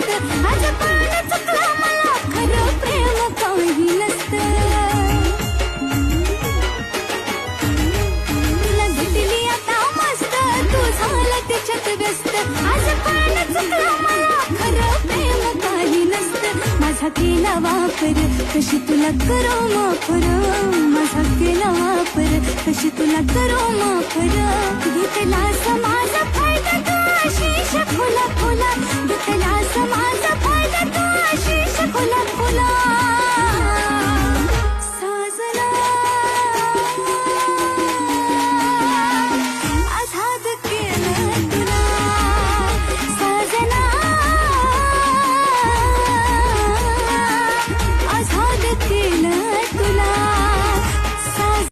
आज पण चुकला मला खरं प्रेम काही नसतं तुला भेटली आता मस्त तू झाला त्याच्यात व्यस्त आज पण चुकला मला खरं प्रेम काही नसतं माझा केला वापर कशी तुला करू माफर माझा केला वापर कशी तुला करू माफर घेतला समाज